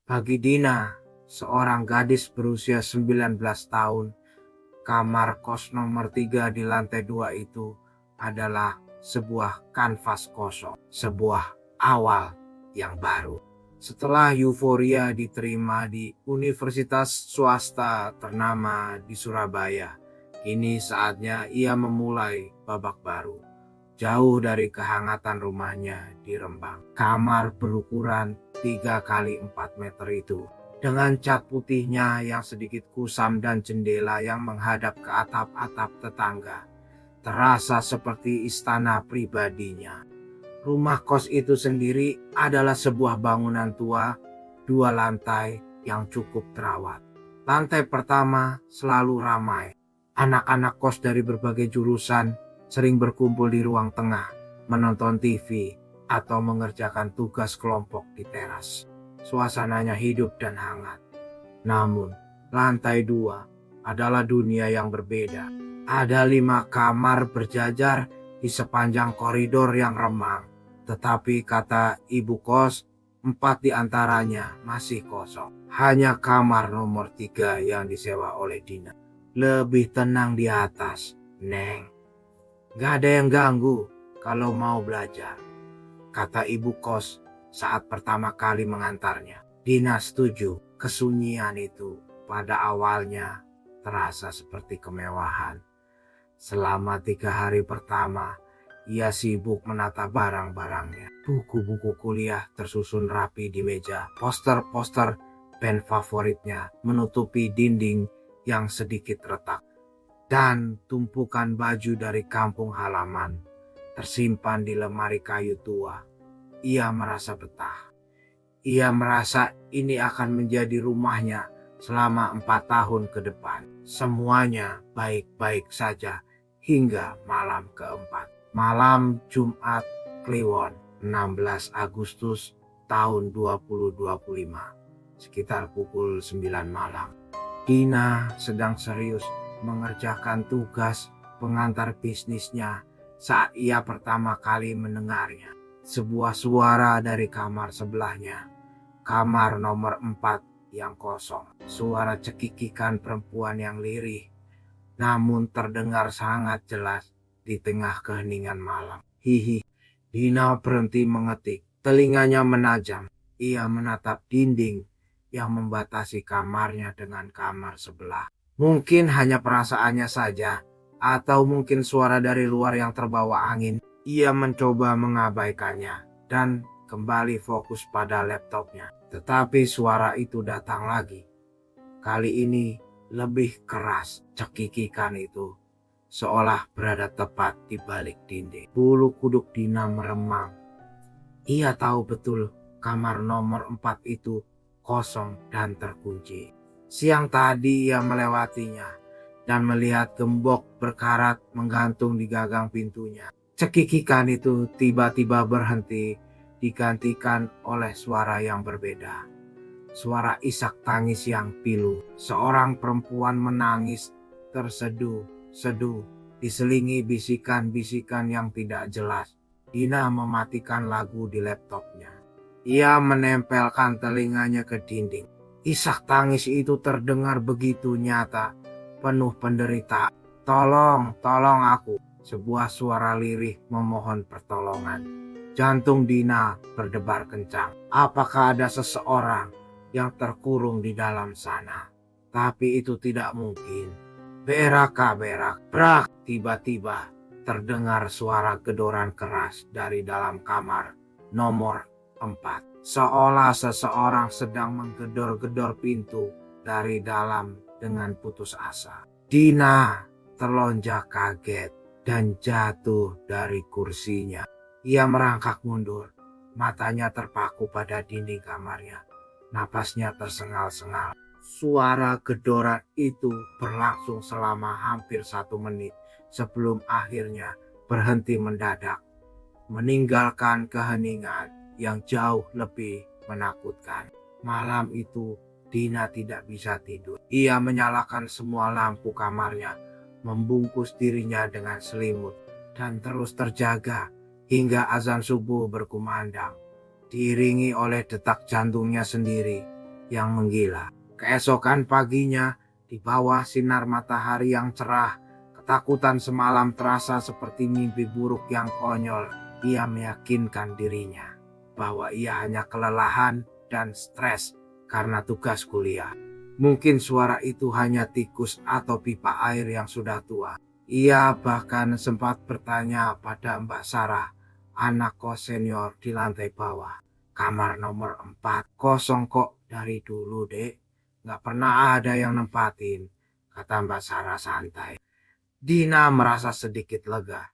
Bagi Dina, seorang gadis berusia 19 tahun, kamar kos nomor 3 di lantai 2 itu adalah sebuah kanvas kosong, sebuah awal yang baru. Setelah euforia diterima di universitas swasta ternama di Surabaya, kini saatnya ia memulai babak baru. Jauh dari kehangatan rumahnya di Rembang. Kamar berukuran 3 kali 4 meter itu, dengan cat putihnya yang sedikit kusam dan jendela yang menghadap ke atap-atap tetangga, terasa seperti istana pribadinya. Rumah kos itu sendiri adalah sebuah bangunan tua, 2 lantai yang cukup terawat. Lantai pertama selalu ramai. Anak-anak kos dari berbagai jurusan sering berkumpul di ruang tengah, menonton TV, atau mengerjakan tugas kelompok di teras. Suasananya hidup dan hangat. Namun, lantai 2 adalah dunia yang berbeda. Ada 5 kamar berjajar di sepanjang koridor yang remang. Tetapi kata ibu kos, 4 di antaranya masih kosong. Hanya kamar nomor 3 yang disewa oleh Dina. Lebih tenang di atas, Neng. Gak ada yang ganggu kalau mau belajar, kata ibu kos saat pertama kali mengantarnya. Dina setuju. Kesunyian itu pada awalnya terasa seperti kemewahan. Selama 3 hari pertama, ia sibuk menata barang-barangnya. Buku-buku kuliah tersusun rapi di meja. Poster-poster band favoritnya menutupi dinding yang sedikit retak. Dan tumpukan baju dari kampung halaman tersimpan di lemari kayu tua. Ia merasa betah. Ia merasa ini akan menjadi rumahnya selama 4 tahun ke depan. Semuanya baik-baik saja hingga malam keempat. Malam Jumat Kliwon 16 Agustus tahun 2025. Sekitar pukul 9 malam. Dina sedang serius mengerjakan tugas pengantar bisnisnya saat ia pertama kali mendengarnya. Sebuah suara dari kamar sebelahnya, kamar nomor 4 yang kosong. Suara cekikikan perempuan yang lirih, namun terdengar sangat jelas di tengah keheningan malam. Hihi, Dina berhenti mengetik, telinganya menajam. Ia menatap dinding yang membatasi kamarnya dengan kamar sebelah. Mungkin hanya perasaannya saja, atau mungkin suara dari luar yang terbawa angin. Ia mencoba mengabaikannya dan kembali fokus pada laptopnya. Tetapi suara itu datang lagi. Kali ini lebih keras. Cekikikan itu seolah berada tepat di balik dinding. Bulu kuduk Dina meremang. Ia tahu betul kamar nomor 4 itu kosong dan terkunci. Siang tadi ia melewatinya dan melihat gembok berkarat menggantung di gagang pintunya. Cekikikan itu tiba-tiba berhenti, digantikan oleh suara yang berbeda. Suara isak tangis yang pilu. Seorang perempuan menangis terseduh-seduh, diselingi bisikan-bisikan yang tidak jelas. Dina mematikan lagu di laptopnya. Ia menempelkan telinganya ke dinding. Isak tangis itu terdengar begitu nyata, penuh penderitaan. Tolong, tolong aku. Sebuah suara lirih memohon pertolongan. Jantung Dina berdebar kencang. Apakah ada seseorang yang terkurung di dalam sana? Tapi itu tidak mungkin. Berak, brak. Tiba-tiba terdengar suara gedoran keras dari dalam kamar nomor 4. Seolah seseorang sedang menggedor-gedor pintu dari dalam dengan putus asa. Dina terlonjak kaget dan jatuh dari kursinya. Ia merangkak mundur, matanya terpaku pada dinding kamarnya. Napasnya tersengal-sengal. Suara gedoran itu berlangsung selama hampir 1 menit sebelum akhirnya berhenti mendadak, meninggalkan keheningan yang jauh lebih menakutkan. Malam itu Dina tidak bisa tidur. Ia menyalakan semua lampu kamarnya, membungkus dirinya dengan selimut, dan terus terjaga hingga azan subuh berkumandang. Diiringi oleh detak jantungnya sendiri, yang menggila. Keesokan paginya, di bawah sinar matahari yang cerah, ketakutan semalam terasa seperti mimpi buruk yang konyol. Ia meyakinkan dirinya bahwa ia hanya kelelahan dan stres karena tugas kuliah. Mungkin suara itu hanya tikus atau pipa air yang sudah tua. Ia bahkan sempat bertanya pada Mbak Sarah, anak kos senior di lantai bawah. Kamar nomor 4 kosong kok dari dulu, Dek. Nggak pernah ada yang nempatin, kata Mbak Sarah santai. Dina merasa sedikit lega,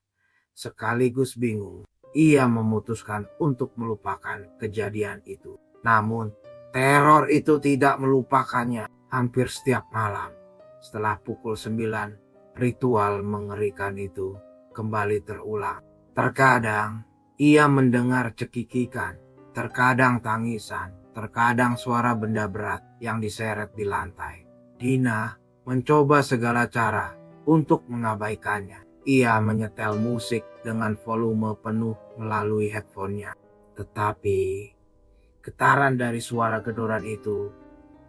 sekaligus bingung. Ia memutuskan untuk melupakan kejadian itu. Namun, teror itu tidak melupakannya. Hampir setiap malam, setelah pukul 9, ritual mengerikan itu kembali terulang. Terkadang, ia mendengar cekikikan, terkadang tangisan, terkadang suara benda berat yang diseret di lantai. Dina mencoba segala cara untuk mengabaikannya. Ia menyetel musik dengan volume penuh melalui headphone-nya. Tetapi getaran dari suara gedoran itu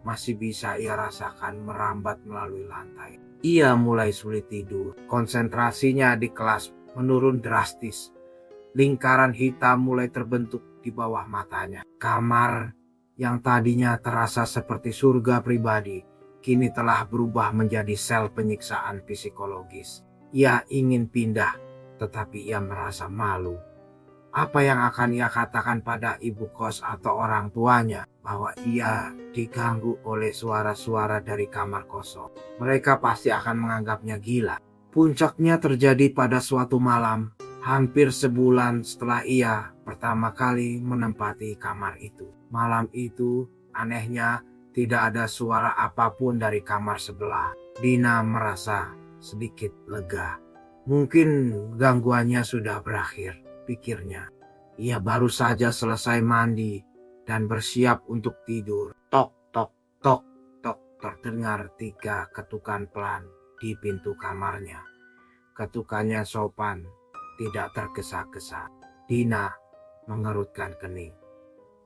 masih bisa ia rasakan merambat melalui lantai. Ia mulai sulit tidur. Konsentrasinya di kelas menurun drastis. Lingkaran hitam mulai terbentuk di bawah matanya. Kamar yang tadinya terasa seperti surga pribadi, kini telah berubah menjadi sel penyiksaan psikologis. Ia ingin pindah, tetapi ia merasa malu. Apa yang akan ia katakan pada ibu kos atau orang tuanya bahwa ia diganggu oleh suara-suara dari kamar kosong? Mereka pasti akan menganggapnya gila. Puncaknya terjadi pada suatu malam, hampir sebulan setelah ia pertama kali menempati kamar itu. Malam itu, anehnya, tidak ada suara apapun dari kamar sebelah. Dina merasa sedikit lega. Mungkin gangguannya sudah berakhir, pikirnya. Ia baru saja selesai mandi dan bersiap untuk tidur. Tok, tok, tok, tok, terdengar 3 ketukan pelan di pintu kamarnya. Ketukannya sopan, tidak tergesa-gesa. Dina mengerutkan kening.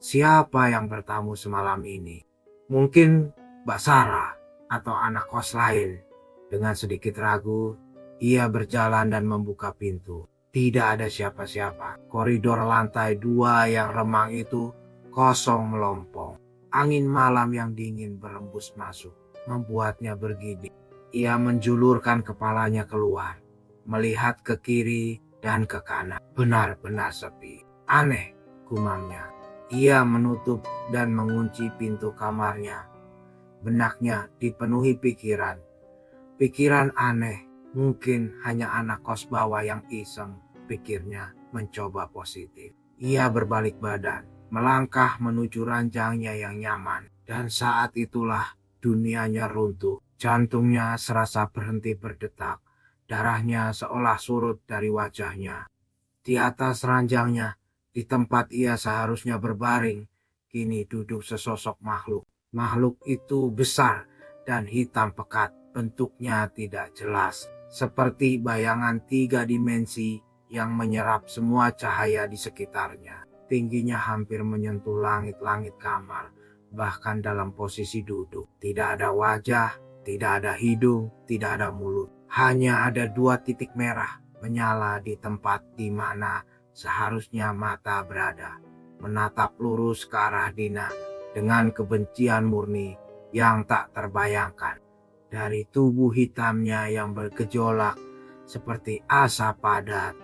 Siapa yang bertamu semalam ini? Mungkin Mbak Sarah atau anak kos lain. Dengan sedikit ragu, ia berjalan dan membuka pintu. Tidak ada siapa-siapa. Koridor lantai 2 yang remang itu kosong melompong. Angin malam yang dingin berembus masuk, membuatnya bergidik. Ia menjulurkan kepalanya keluar, melihat ke kiri dan ke kanan. Benar-benar sepi. Aneh, gumamnya. Ia menutup dan mengunci pintu kamarnya. Benaknya dipenuhi pikiran. Pikiran aneh, mungkin hanya anak kos bawah yang iseng, pikirnya mencoba positif. Ia berbalik badan, melangkah menuju ranjangnya yang nyaman. Dan saat itulah dunianya runtuh. Jantungnya serasa berhenti berdetak. Darahnya seolah surut dari wajahnya. Di atas ranjangnya, di tempat ia seharusnya berbaring, kini duduk sesosok makhluk. Makhluk itu besar dan hitam pekat. Bentuknya tidak jelas, seperti bayangan 3 dimensi yang menyerap semua cahaya di sekitarnya. Tingginya hampir menyentuh langit-langit kamar, bahkan dalam posisi duduk. Tidak ada wajah, tidak ada hidung, tidak ada mulut. Hanya ada 2 titik merah menyala di tempat di mana seharusnya mata berada, menatap lurus ke arah Dina dengan kebencian murni yang tak terbayangkan. Dari tubuh hitamnya yang bergejolak seperti asap padat,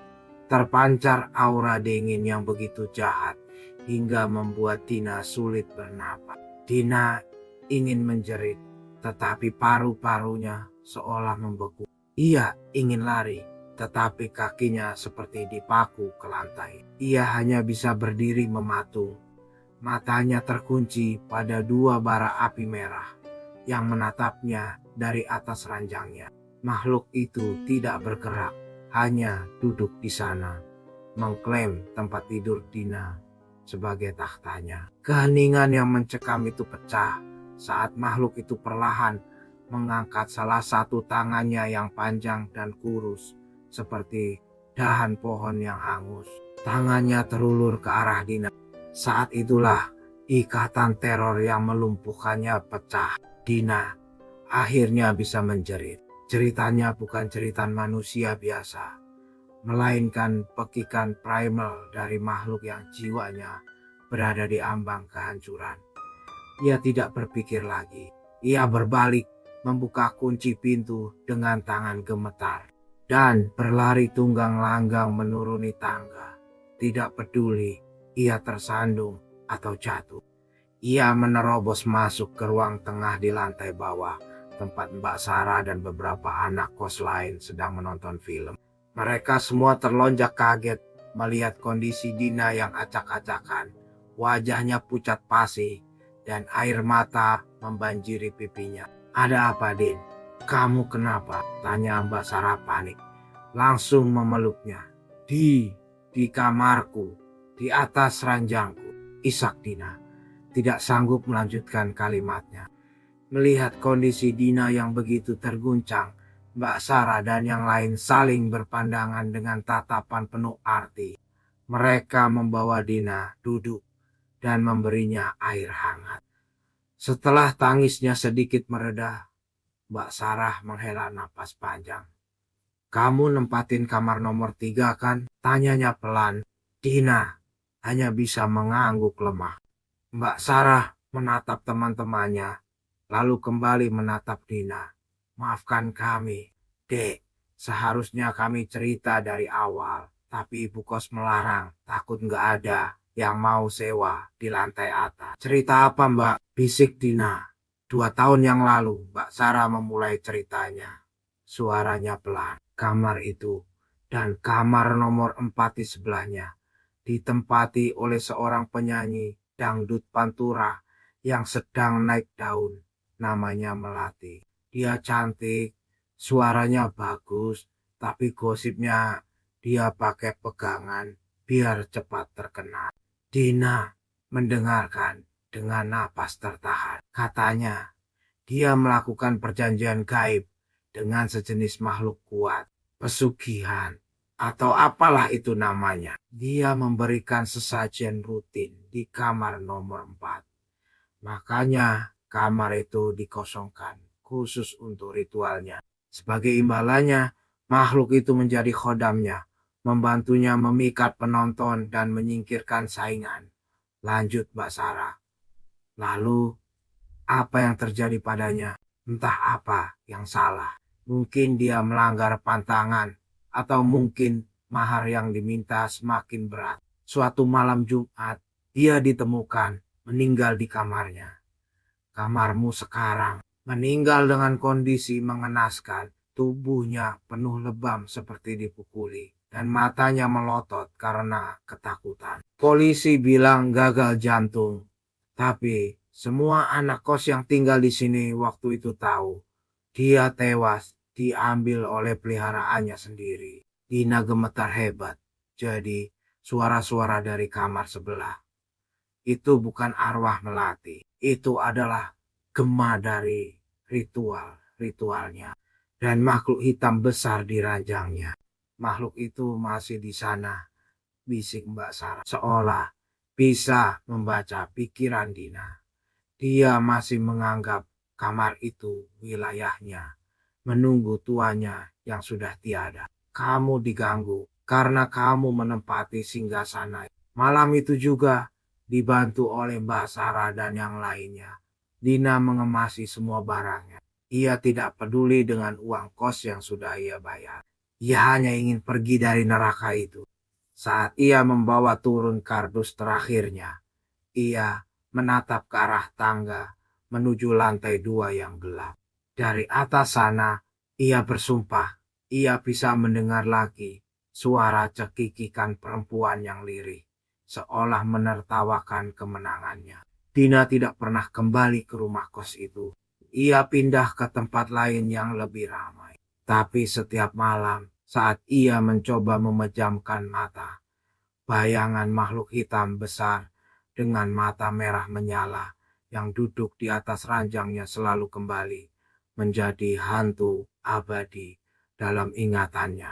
terpancar aura dingin yang begitu jahat hingga membuat Dina sulit bernapas. Dina ingin menjerit, tetapi paru-parunya seolah membeku. Ia ingin lari, tetapi kakinya seperti dipaku ke lantai. Ia hanya bisa berdiri mematung. Matanya terkunci pada 2 bara api merah yang menatapnya dari atas ranjangnya. Makhluk itu tidak bergerak, hanya duduk di sana, mengklaim tempat tidur Dina sebagai tahtanya. Keheningan yang mencekam itu pecah saat makhluk itu perlahan mengangkat salah satu tangannya yang panjang dan kurus, seperti dahan pohon yang hangus. Tangannya terulur ke arah Dina. Saat itulah Ikatan teror yang melumpuhkannya pecah. Dina akhirnya bisa menjerit. Ceritanya bukan cerita manusia biasa, melainkan pekikan primal dari makhluk yang jiwanya berada di ambang kehancuran. Ia tidak berpikir lagi. Ia berbalik, membuka kunci pintu dengan tangan gemetar, dan berlari tunggang langgang menuruni tangga. Tidak peduli ia tersandung atau jatuh. Ia menerobos masuk ke ruang tengah di lantai bawah, tempat Mbak Sarah dan beberapa anak kos lain sedang menonton film. Mereka semua terlonjak kaget melihat kondisi Dina yang acak-acakan. Wajahnya pucat pasi dan air mata membanjiri pipinya. "Ada apa, Din? Kamu kenapa?" tanya Mbak Sarah panik. Langsung memeluknya. Di kamarku, di atas ranjangku," isak Dina. Tidak sanggup melanjutkan kalimatnya. Melihat kondisi Dina yang begitu terguncang, Mbak Sarah dan yang lain saling berpandangan dengan tatapan penuh arti. Mereka membawa Dina duduk dan memberinya air hangat. Setelah tangisnya sedikit mereda, Mbak Sarah menghela napas panjang. "Kamu nempatin kamar nomor 3 kan?" tanyanya pelan. Dina hanya bisa mengangguk lemah. Mbak Sarah menatap teman-temannya, lalu kembali menatap Dina. "Maafkan kami, Dek. Seharusnya kami cerita dari awal, tapi ibu kos melarang, takut nggak ada yang mau sewa di lantai atas." "Cerita apa, Mbak?" bisik Dina. 2 tahun yang lalu, Mbak Sarah memulai ceritanya. Suaranya pelan. Kamar itu dan kamar nomor 4 di sebelahnya ditempati oleh seorang penyanyi dangdut pantura yang sedang naik daun. Namanya Melati. Dia cantik, suaranya bagus, tapi gosipnya dia pakai pegangan biar cepat terkenal. Dina mendengarkan dengan napas tertahan. Katanya dia melakukan perjanjian gaib dengan sejenis makhluk kuat, pesugihan, atau apalah itu namanya. Dia memberikan sesajen rutin di kamar nomor 4. Makanya kamar itu dikosongkan khusus untuk ritualnya. Sebagai imbalannya, makhluk itu menjadi khodamnya, membantunya memikat penonton dan menyingkirkan saingan. Lanjut Mbak Sarah. Lalu apa yang terjadi padanya? Entah apa yang salah. Mungkin dia melanggar pantangan, atau mungkin mahar yang diminta semakin berat. Suatu malam Jumat, dia ditemukan meninggal di kamarnya. Kamarmu sekarang meninggal dengan kondisi mengenaskan. Tubuhnya penuh lebam seperti dipukuli, dan matanya melotot karena ketakutan. Polisi bilang gagal jantung, tapi semua anak kos yang tinggal di sini waktu itu tahu dia tewas diambil oleh peliharaannya sendiri. Dina gemetar hebat. Jadi suara-suara dari kamar sebelah itu bukan arwah Melati. Itu adalah gema dari ritualnya. Dan makhluk hitam besar di ranjangnya. Makhluk itu masih di sana, bisik Mbak Sarah. Seolah bisa membaca pikiran Dina. Dia masih menganggap kamar itu wilayahnya, menunggu tuannya yang sudah tiada. "Kamu diganggu karena kamu menempati singgasana." Malam itu juga, dibantu oleh Mbak Sarah dan yang lainnya, Dina mengemasi semua barangnya. Ia tidak peduli dengan uang kos yang sudah ia bayar. Ia hanya ingin pergi dari neraka itu. Saat ia membawa turun kardus terakhirnya, ia menatap ke arah tangga menuju lantai 2 yang gelap. Dari atas sana, ia bersumpah ia bisa mendengar lagi suara cekikikan perempuan yang lirih, seolah menertawakan kemenangannya. Dina tidak pernah kembali ke rumah kos itu. Ia pindah ke tempat lain yang lebih ramai. Tapi setiap malam, saat ia mencoba memejamkan mata, bayangan makhluk hitam besar dengan mata merah menyala yang duduk di atas ranjangnya selalu kembali menjadi hantu abadi dalam ingatannya.